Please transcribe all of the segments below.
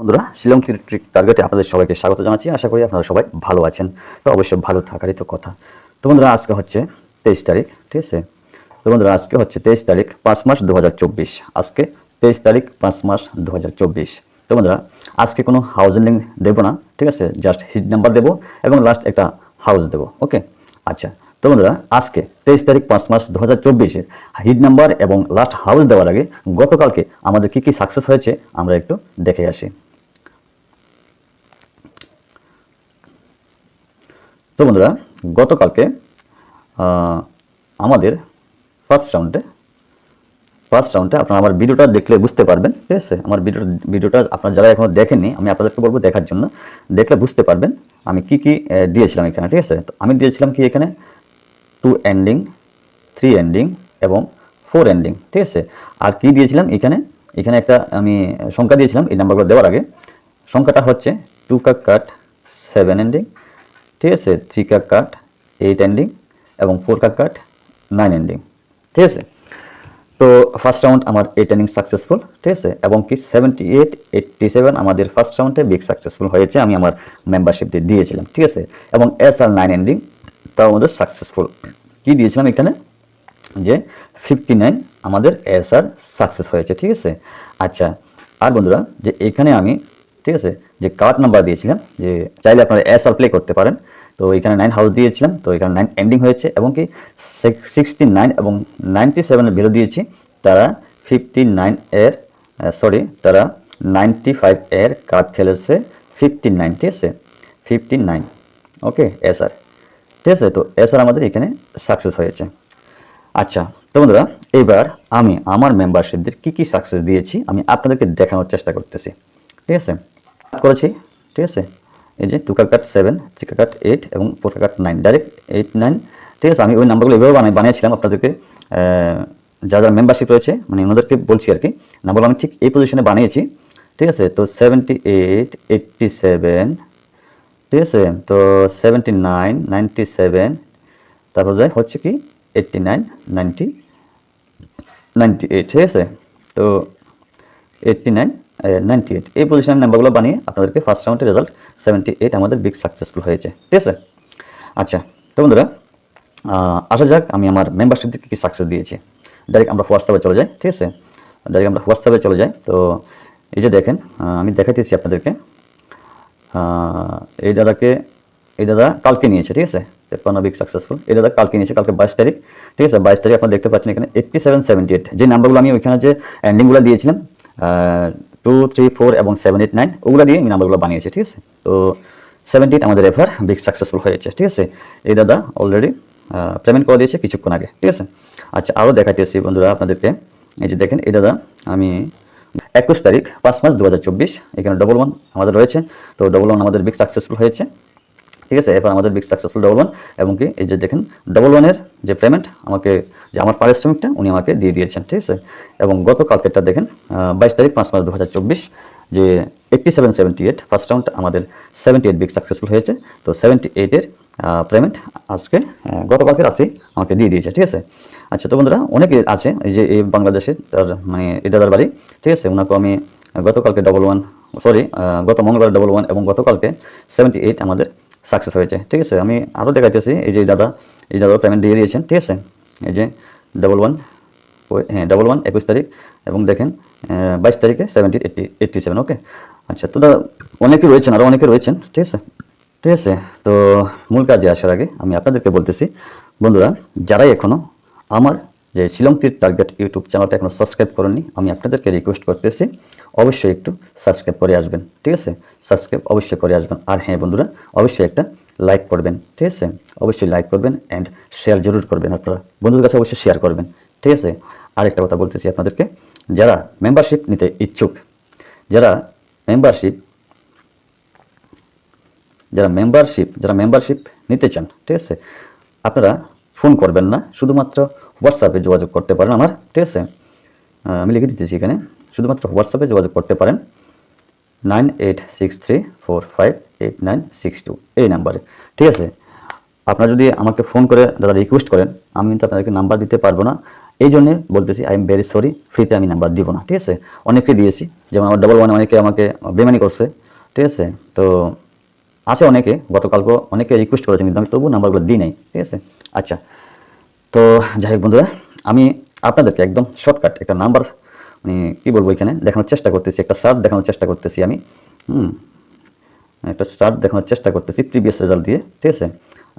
বন্ধুরা শিলং ট্রিক টার্গেটে আপনাদের সবাইকে স্বাগত জানাচ্ছি। আশা করি আপনারা সবাই ভালো আছেন। তো অবশ্যই ভালো থাকারই তো কথা। তো বন্ধুরা আজকে হচ্ছে 23 তারিখ, ঠিক আছে? তো বন্ধুরা আজকে হচ্ছে 23 তারিখ 5 মাস 2024। আজকে 23 তারিখ 5 মাস 2024। তো বন্ধুরা আজকে কোনো হাউজিং লিঙ্ক দেবো না, ঠিক আছে? জাস্ট হিট নাম্বার দেবো এবং লাস্ট একটা হাউস দেবো, ওকে? আচ্ছা, তো বন্ধুরা আজকে 23 তারিখ 5 মাস 2024 হিট নাম্বার এবং লাস্ট হাউস দেওয়ার আগে গতকালকে আমাদের কি কি সাকসেস হয়েছে আমরা একটু দেখে আসি। তো বন্ধুরা গতকালকে আমাদের ফার্স্ট রাউন্ডে আপনারা আমার ভিডিওটা দেখলে বুঝতে পারবেন, ঠিক আছে? আমার ভিডিওটা আপনারা যারা এখনো দেখেননি, আমি আপনাদেরকে বলবো দেখার জন্য। দেখলে বুঝতে পারবেন আমি কি কি দিয়েছিলাম এখানে, ঠিক আছে? তো আমি দিয়েছিলাম কি এখানে 2 এন্ডিং, 3 এন্ডিং এবং 4 এন্ডিং, ঠিক আছে? আর কি দিয়েছিলাম এখানে একটা আমি সংখ্যা দিয়েছিলাম এই নাম্বারগুলো দেওয়ার আগে। সংখ্যাটা হচ্ছে 2 কা কাট 7 এন্ডিং, ঠিক আছে? 3 কা কাট 8 এন্ডিং এবং 4 কা কাট 9 এন্ডিং, ঠিক আছে? তো ফার্স্ট রাউন্ড আমার 8 এন্ডিং সাকসেসফুল, ঠিক আছে? এবং কি 78 87 আমাদের ফার্স্ট রাউন্ডে বিগ সাকসেসফুল হয়েছে, আমি আমার মেম্বারশিপ দিয়েছিলাম, ঠিক আছে? এবং SR 9 এন্ডিং তাও আমাদের সাকসেসফুল। কি দিয়েছিলাম এখানে যে 59 আমাদের SR সাকসেস হয়েছে, ঠিক আছে? আচ্ছা, আর বন্ধুরা যে এখানে আমি, ঠিক আছে, যে কার্ড নাম্বার দিয়েছিলাম, যে চাইলে আপনারা SR প্লে করতে পারেন। তো এখানে 9 হাউস দিয়েছিলাম, তো এখানে 9 এন্ডিং হয়েছে এবং কি 69 এবং 97 এর ভ্যালু দিয়েছি। তারা 59 এর তারা 95 এর কার্ড খেলেছে 59, ঠিক আছে? 59, ওকে? SR, ঠিক আছে? তো SR আমাদের এখানে সাকসেস হয়েছে। আচ্ছা, তো বন্ধুরা এবার আমি আমার মেম্বারশিপদের কি কি সাকসেস দিয়েছি আমি আপনাদেরকে দেখানোর চেষ্টা করতেছি, ঠিক আছে? করেছি, ঠিক আছে? এই যে 2 কা কাট 7, 3 কা কাট 8 এবং 4 কা কাট 9, ডাইরেক্ট 8 9, ঠিক আছে? আমি ওই নাম্বারগুলো এভাবে বানিয়েছিলাম আপনাদেরকে, যারা মেম্বারশিপ রয়েছে মানে ওনাদেরকে বলছি আর কি। নাম্বারগুলো আমি ঠিক এই পজিশনে বানিয়েছি, ঠিক আছে? তো 78 87, ঠিক আছে? তো 79 97, তারপর যায় হচ্ছে কি 89 90 98, ঠিক আছে? তো 89 98 এই পজিশনের নাম্বারগুলো বানিয়ে আপনাদেরকে ফার্স্ট রাউন্ডের রেজাল্ট 78 আমাদের বিগ সাকসেসফুল হয়েছে, ঠিক আছে? আচ্ছা, তো বন্ধুরা আসা যাক আমি আমার মেম্বারশিপদের কী কী সাকসেস দিয়েছি। ডাইরেক্ট আমরা হোয়াটসঅ্যাপে চলে যাই, ঠিক আছে? ডাইরেক্ট আমরা হোয়াটসঅ্যাপে চলে যাই। তো এই যে দেখেন, আমি দেখাইতেছি আপনাদেরকে। এই দাদা কালকে নিয়েছে, ঠিক আছে? 53 বিগ সাকসেসফুল। এই দাদা কালকে নিয়েছে, কালকে 22 তারিখ, ঠিক আছে? 22 তারিখ আপনারা দেখতে পাচ্ছেন এখানে 87 78 যে নাম্বারগুলো আমি ওইখানে যে এন্ডিংগুলো দিয়েছিলাম 2 3 4 এবং 7 8 9 ওগুলো দিয়ে আমি নাম্বারগুলো বানিয়েছি, ঠিক আছে? তো 78 আমাদের এবার বিগ সাকসেসফুল হয়েছে, ঠিক আছে? এই দাদা অলরেডি পেমেন্ট করে দিয়েছে কিছুক্ষণ আগে, ঠিক আছে? আচ্ছা, আরও দেখাইতেছি বন্ধুরা আপনাদেরকে। এই যে দেখেন এই দাদা আমি 21 তারিখ 5 মাস 2024 এখানে 11 আমাদের রয়েছে। তো 11 আমাদের বিগ সাকসেসফুল হয়েছে, ঠিক আছে? এরপর আমাদের বিগ সাকসেসফুল 11 এবং কি এই যে দেখেন 11 যে পেমেন্ট আমাকে, যে আমার পারিশ্রমিকটা উনি আমাকে দিয়ে দিয়েছেন, ঠিক আছে? এবং গতকালকেরটা দেখেন 22 তারিখ 5 মাস 2024 যে 87 78 ফার্স্ট রাউন্ড আমাদের 78 বিগ সাকসেসফুল হয়েছে। তো 78 এর পেমেন্ট আজকে গতকালকে রাত্রি আমাকে দিয়ে দিয়েছে, ঠিক আছে? আচ্ছা, তো বন্ধুরা অনেকে আছে এই যে এই বাংলাদেশে তার মানে এই দাদার বাড়ি, ঠিক আছে? ওনাকে আমি গতকালকে গত মঙ্গলবার 11 এবং গতকালকে 78 আমাদের সাকসেস হয়েছে, ঠিক আছে? আমি আরও দেখাইতেছি। এই যে এই দাদা পেমেন্ট দিয়ে দিয়েছেন, ঠিক আছে? এই যে 11 21 তারিখ এবং দেখেন 22 তারিখে 70 87, ওকে? আচ্ছা, তো দাদা অনেকে রয়েছেন, আরও অনেকে রয়েছেন, ঠিক আছে? ঠিক আছে, তো মূল কাজে আসার আগে আমি আপনাদেরকে বলতেছি বন্ধুরা, যারাই এখনও আমার যে শিলং তীর টার্গেট ইউটিউব চ্যানেলটা এখনও সাবস্ক্রাইব করেননি, আমি আপনাদেরকে রিকোয়েস্ট করতেছি অবশ্যই একটু সাবস্ক্রাইব করে আসবেন, ঠিক আছে? সাবস্ক্রাইব অবশ্যই করে আসবেন। আর হ্যাঁ বন্ধুরা, অবশ্যই একটা লাইক করবেন, ঠিক আছে? অবশ্যই লাইক করবেন অ্যান্ড শেয়ার জরুর করবেন, আপনারা বন্ধুদের কাছে অবশ্যই শেয়ার করবেন, ঠিক আছে? আরেকটা কথা বলতেছি আপনাদেরকে, যারা মেম্বারশিপ নিতে ইচ্ছুক, যারা মেম্বারশিপ নিতে চান, ঠিক আছে? আপনারা ফোন করবেন না, শুধুমাত্র হোয়াটসঅ্যাপে যোগাযোগ করতে পারেন আমার, ঠিক আছে? আমি লিখে দিতেছি এখানে, শুধুমাত্র হোয়াটসঅ্যাপে যোগাযোগ করতে পারেন 9863458962 এই নাম্বারে, ঠিক আছে? আপনারা যদি আমাকে ফোন করে দাদা রিকোয়েস্ট করেন, আমি কিন্তু আপনাদেরকে নাম্বার দিতে পারবো না। এই জন্য বলতেছি আই এম ভেরি সরি, ফ্রিতে আমি নাম্বার দিব না, ঠিক আছে। অনেককে দিয়েছি, যেমন আমার ডবল ওয়ানে অনেকে আমাকে বেমানি করছে, ঠিক আছে। তো আছে অনেকে, গতকালকে অনেকে রিকোয়েস্ট করেছেন, কিন্তু আমি তবু নাম্বারগুলো দিই নাই, ঠিক আছে। আচ্ছা, তো যাই হোক বন্ধুরা, আমি আপনাদেরকে একদম শর্টকাট একটা নাম্বার মানে কী বলবো এখানে দেখানোর চেষ্টা করতেছি, একটা সার্ট দেখানোর চেষ্টা করতেছি আমি। একটা সার্ট দেখানোর চেষ্টা করতেছি প্রিভিয়াস রেজাল্ট দিয়ে, ঠিক আছে।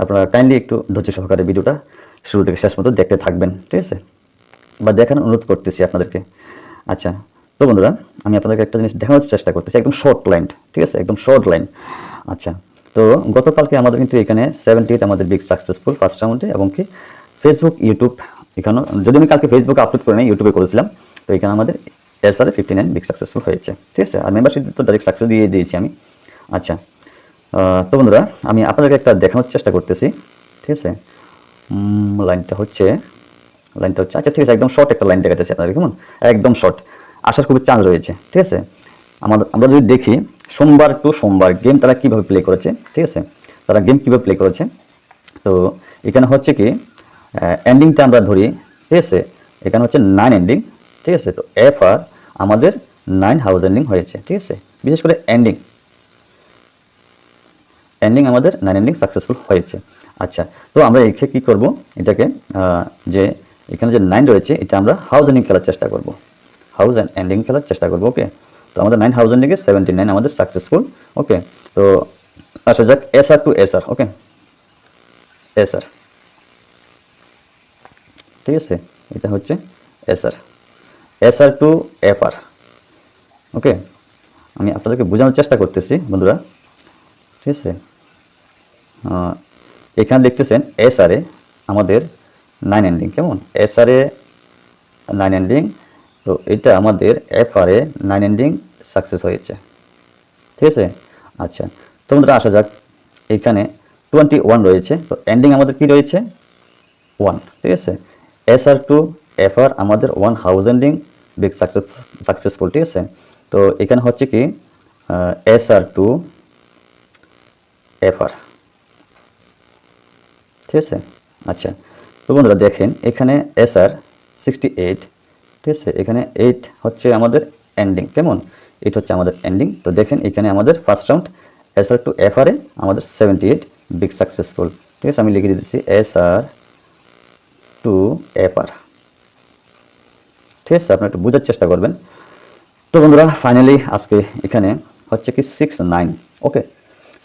আপনারা কাইন্ডলি একটু ধৈর্য সহকারে ভিডিওটা শুরু থেকে শেষ মতো দেখতে থাকবেন, ঠিক আছে, বা দেখানোর অনুরোধ করতেছি আপনাদেরকে। আচ্ছা, তো বন্ধুরা, আমি আপনাদেরকে একটা জিনিস দেখানোর চেষ্টা করতেছি, একদম শর্ট লাইন, ঠিক আছে, একদম শর্ট লাইন। আচ্ছা, তো গতকালকে আমাদের কিন্তু এখানে 78 আমাদের বিগ সাকসেসফুল ফার্স্ট রাউন্ডে, এবং কি ফেসবুক ইউটিউব এখানে, যদি আমি কালকে ফেসবুকে আপলোড করে নেই, ইউটিউবে করেছিলাম, তো এখানে আমাদের SR 59 বিগ সাকসেসফুল হয়েছে, ঠিক আছে। আর মেম্বারশিপ তো ডাইরেক্ট সাকসেস দিয়ে দিয়েছি আমি। আচ্ছা, তো বন্ধুরা, আমি আপনাদেরকে একটা দেখানোর চেষ্টা করতেছি, ঠিক আছে। লাইনটা হচ্ছে আচ্ছা ঠিক আছে, একদম শর্ট একটা লাইন দেখাতেছি আপনাদের, কেমন একদম শর্ট, আসার খুবই চান্স রয়েছে, ঠিক আছে। আমরা যদি দেখি সোমবার টু সোমবার গেম তারা কীভাবে প্লে করেছে, ঠিক আছে, তারা গেম কীভাবে প্লে করেছে। তো এখানে হচ্ছে কি এন্ডিংটা আমরা ধরি, ঠিক আছে, এখানে হচ্ছে 9 এন্ডিং, ঠিক আছে। তো FR আমাদের 9 হাউস এন্ডিং হয়েছে, ঠিক আছে। বিশেষ করে এন্ডিং আমাদের 9 এন্ডিং সাকসেসফুল হয়েছে। আচ্ছা, তো আমরা এখানে কী করবো, এটাকে যে এখানে যে 9 রয়েছে, এটা আমরা হাউস এন্ডিং খেলার চেষ্টা করব, হাউস অ্যান্ড এন্ডিং খেলার চেষ্টা করবো, ওকে। তো আমাদের 9 হাউস এন্ডিংয়ে 79 আমাদের সাকসেসফুল, ওকে। তো আসা যাক SR টু SR, ওকে, SR, ঠিক আছে, এটা হচ্ছে SR টু FR, ওকে। আমি আপনাদেরকে বোঝানোর চেষ্টা করতেছি বন্ধুরা, ঠিক আছে। এখানে দেখতেছেন SR এ আমাদের 9 এন্ডিং, কেমন SR এ 9 এন্ডিং, তো এটা আমাদের FR এ 9 এন্ডিং সাকসেস হয়েছে, ঠিক আছে। আচ্ছা, তো বন্ধুরা আসা যাক, এখানে 21 রয়েছে, তো এন্ডিং আমাদের কি রয়েছে 1, ঠিক আছে। SR টু FR আমাদের 1 হাউস এন্ডিং বিগ সাকসেসফুল, ঠিক আছে। তো এখানে হচ্ছে কি SR টু FR, ঠিক আছে। আচ্ছা, তো বন্ধুরা দেখেন এখানে SR 68, ঠিক আছে, এখানে 8 হচ্ছে আমাদের এন্ডিং, কেমন 8 হচ্ছে আমাদের এন্ডিং। তো দেখেন এখানে আমাদের first round SR to FR এ আমাদের 78 বিগ সাকসেসফুল, ঠিক আছে। আমি লিখে দিতেছি SR টু FR, ঠিক আছে, আপনারা একটু বোঝার চেষ্টা করবেন। তো বন্ধুরা ফাইনালি আজকে এখানে হচ্ছে কি 69, ওকে,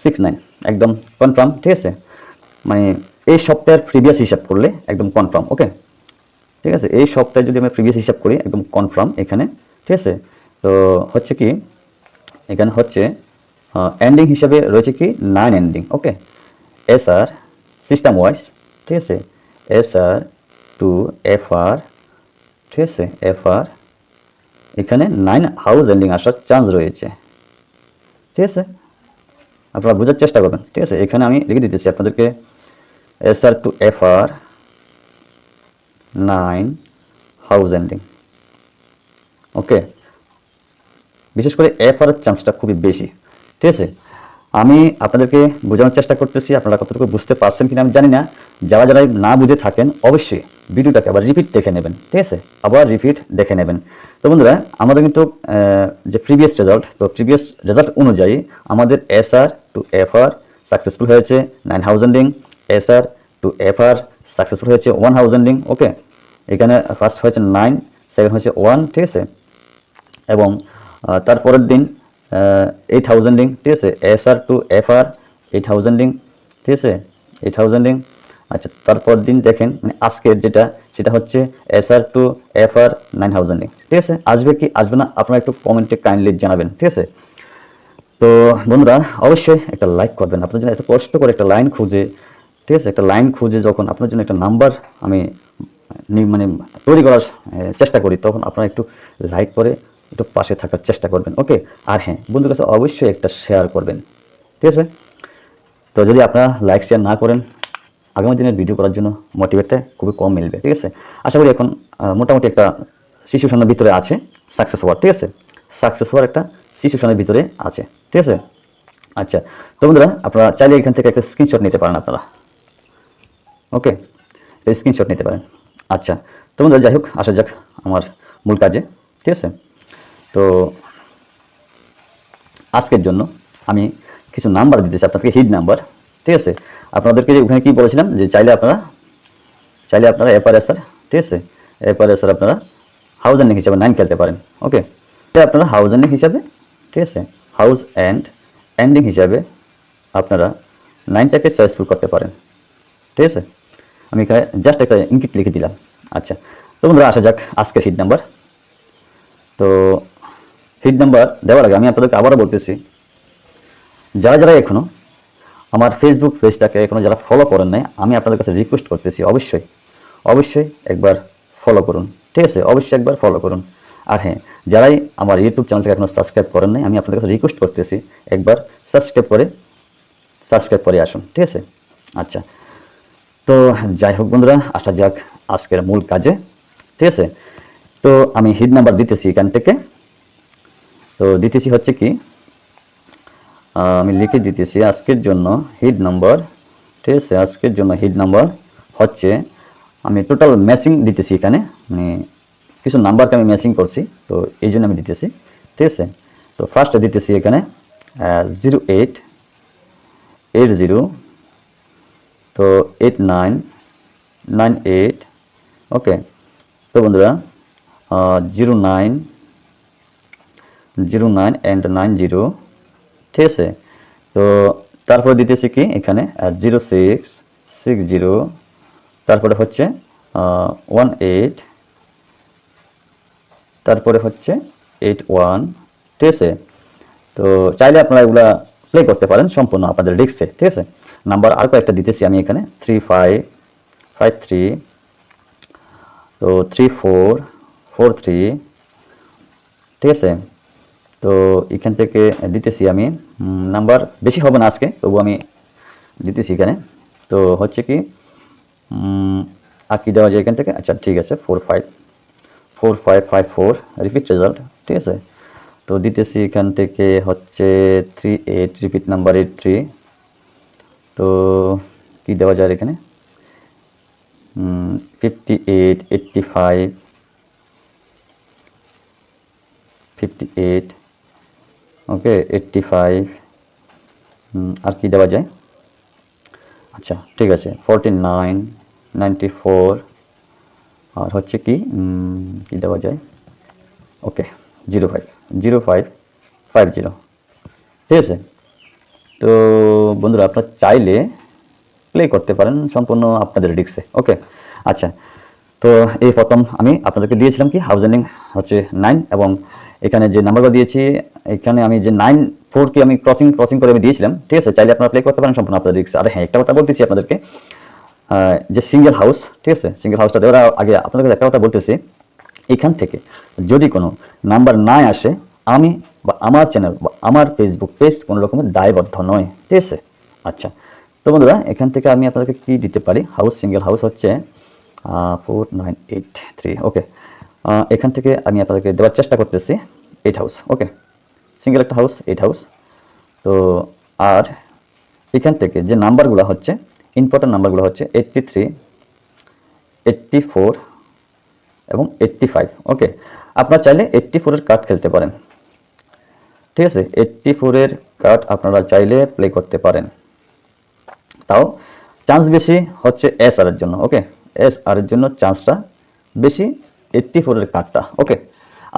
69 একদম কনফার্ম, ঠিক আছে। মানে এই সপ্তাহের প্রিভিয়াস হিসাব করলে একদম কনফার্ম, ওকে, ঠিক আছে। এই সপ্তাহে যদি আমরা প্রিভিয়াস হিসাব করি একদম কনফার্ম এখানে, ঠিক আছে। তো হচ্ছে কি এখানে হচ্ছে এন্ডিং হিসাবে রয়েছে কি 9 এন্ডিং, ওকে। SR সিস্টেম ওয়াইজ, ঠিক আছে, SR টু FR, ঠিক আছে, FR এখানে 9 হাউস এন্ডিং আসার চান্স রয়েছে, ঠিক আছে। আপনারা বোঝার চেষ্টা করবেন, ঠিক আছে। এখানে আমি লিখে দিতেছি আপনাদেরকে SR to FR 9 house ending, okay. বিশেষ করে FR এর চান্সটা খুবই বেশি, ঠিক আছে। আমি আপনাদেরকে বোঝানোর চেষ্টা করতেছি, আপনারা কতটুকু বুঝতে পারছেন কিনা আমি জানি না। যারা না বুঝে থাকেন অবশ্যই ভিডিওটাকে আবার রিপিট দেখে নেবেন, ঠিক আছে, আবার রিপিট দেখে নেবেন। তো বন্ধুরা, আমাদের কিন্তু যে প্রিভিয়াস রেজাল্ট, তো প্রিভিয়াস রেজাল্ট অনুযায়ী আমাদের SR টু FR সাকসেসফুল হয়েছে 9 house ending, SR to FR successful হয়েছে 1 হাউস এন্ডিং, ওকে। এখানে ফার্স্ট হয়েছে 9, সেকেন্ড হয়েছে 1, ঠিক আছে। এবং তারপরের দিন 8 হাউস এন্ডিং, ঠিক আছে, SR to FR 8 house ending, ঠিক আছে, 8 হাউস এন্ডিং। আচ্ছা, তারপর দিন দেখেন মানে আজকের যেটা, সেটা হচ্ছে SR to FR 9 house ending, ঠিক আছে। আসবে কি আসবে না আপনারা একটু কমেন্টে কাইন্ডলি জানাবেন, ঠিক আছে। তো বন্ধুরা অবশ্যই একটা লাইক করবেন, আপনার জন্য এত কষ্ট করে একটা লাইন খুঁজে, ঠিক আছে, একটা লাইন খুঁজে যখন আপনার জন্য একটা নাম্বার আমি মানে তৈরি করার চেষ্টা করি, তখন আপনারা একটু লাইক করে একটু পাশে থাকার চেষ্টা করবেন, ওকে। আর হ্যাঁ, বন্ধুর কাছে অবশ্যই একটা শেয়ার করবেন, ঠিক আছে। তো যদি আপনারা লাইক শেয়ার না করেন, আগামী দিনের ভিডিও করার জন্য মোটিভেটটা খুবই কম মিলবে, ঠিক আছে। আশা করি এখন মোটামুটি একটা সিচুয়েশনের ভিতরে আছে সাকসেস হওয়ার, ঠিক আছে, সাকসেস হওয়ার একটা সিচুয়েশনের ভিতরে আছে, ঠিক আছে। আচ্ছা, তো বন্ধুরা আপনারা চাইলে এখান থেকে একটা স্ক্রিনশট নিতে পারেন আপনারা, ওকে, স্ক্রিনশট নিতে পারেন। আচ্ছা, তো বন্ধুরা যাই হোক, আসা যাক আমার মূল কাজে। ঠিক আছে, তো আজকের জন্য আমি কিছু নাম্বার দিতেছি আপনাদেরকে, হিট নাম্বার। ঠিক আছে, আপনাদেরকে ওখানে কি বলেছিলাম যে চাইলে আপনারা অ্যাপারেসার, ঠিক আছে, অ্যাপারেসার আপনারা হাউস এন্ডিং হিসাবে 9 খেলতে পারেন। ওকে, আপনারা হাউস এন্ডিং হিসাবে, ঠিক আছে, হাউস অ্যান্ড এন্ডিং হিসাবে আপনারা 9টাকে চয়েসফুল করতে পারেন। ঠিক আছে, আমি এখানে জাস্ট একটা ইঙ্গিত লিখে দিলাম। আচ্ছা, তো বন্ধুরা আসা যাক আজকের হিট নাম্বার। তো হিট নাম্বার দেওয়ার আগে আমি আপনাদেরকে আবারও বলতেছি, যারা যারা এখনও আমার ফেসবুক পেজটাকে এখনও যারা ফলো করেন নাই, আমি আপনাদের কাছে রিকোয়েস্ট করতেছি অবশ্যই একবার ফলো করুন। ঠিক আছে, অবশ্যই একবার ফলো করুন। আর হ্যাঁ, যারাই আমার ইউটিউব চ্যানেলটাকে এখনও সাবস্ক্রাইব করেন নাই, আমি আপনাদের কাছে রিকোয়েস্ট করতেছি একবার সাবস্ক্রাইব করে আসুন। ঠিক আছে, আচ্ছা, তো যাই হোক বন্ধুরা, আসা যাক আজকের মূল কাজে। ঠিক আছে, তো আমি হিট নাম্বার দিতেছি এখান থেকে। তো দিতেছি হচ্ছে কি, আমি লিখে দিতেছি আজকের জন্য হিট নাম্বার। ঠিক আছে, আজকের জন্য হিট নাম্বার হচ্ছে, আমি টোটাল ম্যাচিং দিতেছি এখানে, মানে কিছু নাম্বারকে আমি ম্যাচিং করছি, তো এই জন্য আমি দিতেছি। ঠিক আছে, তো ফার্স্টে দিতেছি এখানে 0880, তো 8998। ওকে, তো বন্ধুরা 09 and 90। ঠিক আছে, তো তারপরে দিতেছি কি এখানে 0660, তারপরে হচ্ছে 18, তারপরে হচ্ছে 81। ঠিক আছে, তো চাইলে আপনারা এগুলা প্লে করতে পারেন সম্পূর্ণ আপনাদের রিস্কে। ঠিক আছে, নাম্বার আর কয়েকটা দিতেছি আমি এখানে 3553, তো 3443। ঠিক আছে, তো এখান থেকে দিতেছি আমি নাম্বার বেশি হবে না আজকে, তবু আমি দিতেছি এখানে। তো হচ্ছে কি আর কি দেওয়া যায় এখান থেকে, আচ্ছা ঠিক আছে 4554 রিপিট রেজাল্ট। ঠিক আছে, তো দিতেছি এখান থেকে হচ্ছে 38 রিপিট নাম্বার 83। তো কি দেওয়া যায় এখানে 58 85 58, ওকে 85। আর কি দেওয়া যায়, আচ্ছা ঠিক আছে 49 94, আর হচ্ছে কি কি দেওয়া যায়, ওকে 05 ঠিক আছে। তো বন্ধুরা আপনারা চাইলে প্লে করতে পারেন সম্পূর্ণ আপনাদের রিস্কে। ওকে, আচ্ছা, তো এই প্রথম আমি আপনাদেরকে দিয়েছিলাম কি হাউস এন্ডিং হচ্ছে 9, এবং এখানে যে নাম্বারগুলো দিয়েছি এখানে আমি যে 94কে আমি ক্রসিং করে আমি দিয়েছিলাম। ঠিক আছে, চাইলে আপনারা প্লে করতে পারেন সম্পূর্ণ আপনাদের রিস্ক। আর হ্যাঁ, একটা কথা বলতেছি আপনাদেরকে, যে সিঙ্গেল হাউস, ঠিক আছে, সিঙ্গেল হাউসটা দেওয়ার আগে আপনাদের একটা কথা বলতেছি, এখান থেকে যদি কোনো নাম্বার না আসে, আমি বা আমার চ্যানেল বা আমার ফেসবুক পেজ কোনো রকমের দায়বদ্ধ নয়। ঠিক আছে, আচ্ছা, তো বন্ধুরা এখান থেকে আমি আপনাদেরকে কি দিতে পারি, হাউস সিঙ্গেল হাউস হচ্ছে 4983। ওকে, এখান থেকে আমি আপনাদেরকে দেওয়ার চেষ্টা করতেছি 8 হাউস। ওকে, সিঙ্গেল একটা হাউস 8 হাউস। তো আর এখান থেকে যে নাম্বারগুলো হচ্ছে ইম্পর্টেন্ট নাম্বারগুলো হচ্ছে 83, 84 এবং 85। ওকে, আপনারা চাইলে 84-এর কার্ড খেলতে পারেন। ঠিক আছে, 84-এর কার্ড আপনারা চাইলে প্লে করতে পারেন, তাও চান্স বেশি হচ্ছে এস আর এর জন্য। ওকে, এস আর এর জন্য চান্সটা বেশি 84-এর কার্ডটা। ওকে,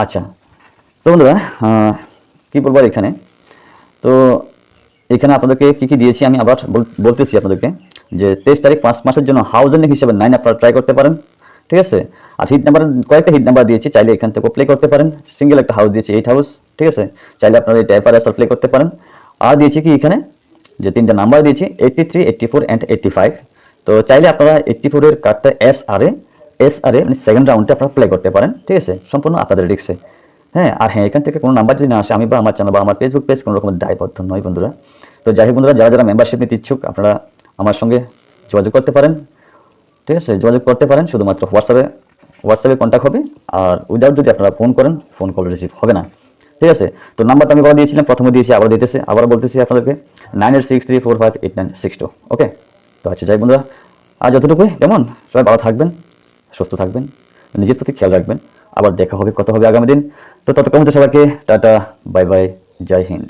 আচ্ছা, তো বন্ধুরা কী বলবো এখানে, তো এখানে আপনাদেরকে কী কী দিয়েছি আমি আবার বলতেছি আপনাদেরকে, যে 23 তারিখ 5 মাসের জন্য হাউস এন্ডিং হিসেবে 9 আপনারা ট্রাই করতে পারেন। ঠিক আছে, আর হিট নাম্বার কয়েকটা হিট নাম্বার দিয়েছি, চাইলে এখান থেকে প্লে করতে পারেন। সিঙ্গেল একটা হাউস দিয়েছি 8 হাউস। ঠিক আছে, চাইলে আপনারা এই টাইপার এসআর প্লে করতে পারেন। আর দিয়েছি কি এখানে যে 3টা নাম্বার দিয়েছি 83, 84 অ্যান্ড 85। তো চাইলে আপনারা 84-এর কার্ডটা এস আর এ মানে সেকেন্ড রাউন্ডে আপনারা প্লে করতে পারেন। ঠিক আছে, সম্পূর্ণ আপনাদের রিস্কে। হ্যাঁ, আর হ্যাঁ, এখান থেকে কোনো নাম্বার যদি না আসে, আমি বা আমার চ্যানেল বা আমার ফেসবুক পেজ কোনো রকমের দায়বদ্ধ নয় বন্ধুরা। তো যাই হোক বন্ধুরা, যারা যারা মেম্বারশিপ নিতে ইচ্ছুক আপনারা আমার সঙ্গে যোগাযোগ করতে পারেন। ঠিক আছে, যোগাযোগ করতে পারেন, শুধুমাত্র হোয়াটসঅ্যাপে কন্ট্যাক্ট হবে। আর উইদাউট যদি আপনারা ফোন করেন, ফোন কল রিসিভ হবে না। ঠিক আছে, তো নাম্বারটা আমি বলে দিয়েছিলাম, প্রথমে দিয়েছি, আবার বলতেছি আপনাদেরকে 9863458962। ওকে, তো আচ্ছা যাই বন্ধুরা, আর যতটুকুই কেমন, সবাই ভালো থাকবেন, সুস্থ থাকবেন, নিজের প্রতি খেয়াল রাখবেন। আবার দেখা হবে, কথা হবে আগামী দিন। তো ততক্ষণ সবাইকে টাটা, বাই বাই, জয় হিন্দ।